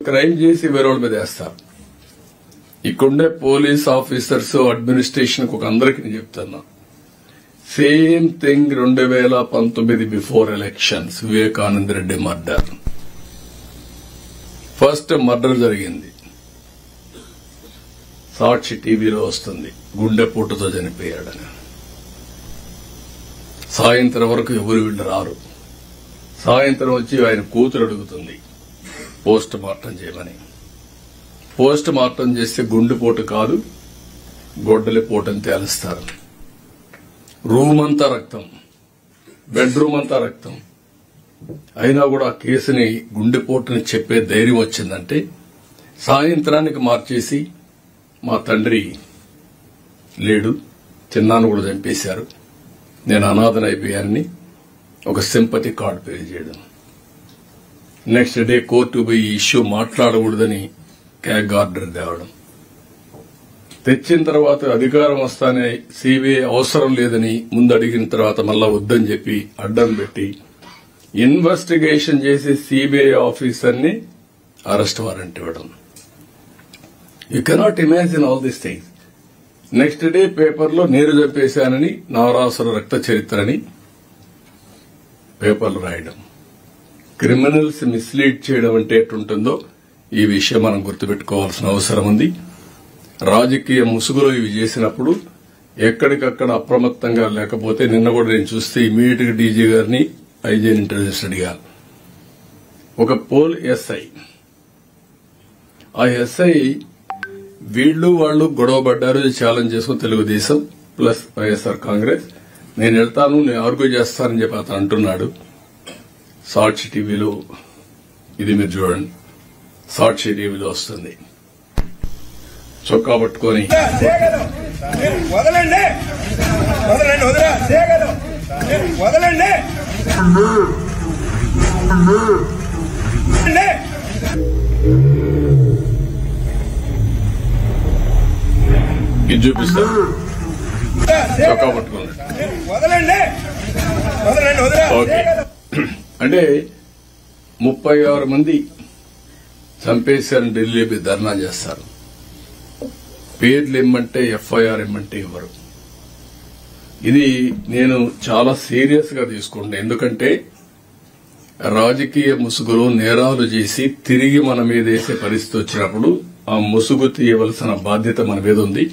Crime చేసి వేరేవాళ్ళ మీద వేస్తారు. ఇక్కడుండే పోలీస్ ఆఫీసర్స్ అడ్మినిస్ట్రేషన్ ఒక అందరికీ నేను చెప్తున్నా, same thing 2019 before elections Vivekananda Reddy murder. First murder జరిగింది, సాక్షి టీవీలో వస్తుంది, గుండెపోటుతో చనిపోయాడని. సాయంత్రం వరకు ఎవరు వీళ్ళు రారు. సాయంత్రం వచ్చి ఆయన కూతురు అడుగుతుంది పోస్ట్ మార్టం చేయమని. పోస్ట్ మార్టం చేస్తే గుండెపోటు కాదు గొడ్డలిపోటని తేలుస్తారు. రూమ్ అంతా రక్తం, బెడ్రూమ్ అంతా రక్తం. అయినా కూడా ఆ కేసుని గుండెపోటుని చెప్పే ధైర్యం వచ్చిందంటే సాయంత్రానికి మార్చేసి మా తండ్రి లేడు, చిన్నాను కూడా చంపేశారు, నేను అనాథనైపోయానని ఒక సింపతి కార్డు పే చేయడం. నెక్స్ట్ డే కోర్టు పోయి ఇష్యూ మాట్లాడకూడదని క్యాగ్ ఆర్డర్ తేవడం. తెచ్చిన తర్వాత అధికారం వస్తానే సిబిఐ అవసరం లేదని ముందు అడిగిన తర్వాత మళ్ళా వద్దని చెప్పి అడ్డం పెట్టి ఇన్వెస్టిగేషన్ చేసి సిబిఐ ఆఫీసర్ని అరెస్ట్ వారెంట్ ఇవ్వడం. You cannot imagine all these things. Next day పేపర్లో నేను చంపేశానని, నారాసుర రక్త చరిత్రని పేపర్లు రాయడం. క్రిమినల్స్ మిస్లీడ్ చేయడం అంటే ఎట్టుంటుందో ఈ విషయం మనం గుర్తుపెట్టుకోవాల్సిన అవసరం ఉంది. రాజకీయ ముసుగులో ఇవి చేసినప్పుడు ఎక్కడికక్కడ అప్రమత్తంగా లేకపోతే, నిన్న కూడా నేను చూస్తే ఇమీడియట్ గా డీజీ గారిని ఐజీని ఇంటెలిజెన్స్ అడిగాను. ఒక పోల్ ఎస్ఐ, ఆ ఎస్ఐ వీళ్లు వాళ్ళు గొడవపడ్డారు, ఛాలెంజ్ చేసుకుని తెలుగుదేశం ప్లస్ వైఎస్ఆర్ కాంగ్రెస్, నేను వెళ్తాను, నేను ఆర్గ్యూ చేస్తానని చెప్పి అతను అంటున్నాడు. సాక్షి టీవీలో ఇది మీరు చూడండి, సాక్షి టీవీలో వస్తుంది. చొక్కా పట్టుకొని వదలండి వదలండి వదలండి ఇది చూపిస్తాను, చొక్కా పట్టుకోండి. వదలండి వదలండి ఓకే, అంటే 36 మంది చంపేశారని ఢిల్లీ ధర్నా చేస్తారు. పేర్లు ఇమ్మంటే ఎఫ్ఐఆర్ ఇమ్మంటే ఇవ్వరు. ఇది నేను చాలా సీరియస్ గా తీసుకుంటా. ఎందుకంటే రాజకీయ ముసుగులో నేరాలు చేసి తిరిగి మన మీద వేసే పరిస్థితి వచ్చినప్పుడు ఆ ముసుగు తీయవలసిన బాధ్యత మన మీద ఉంది.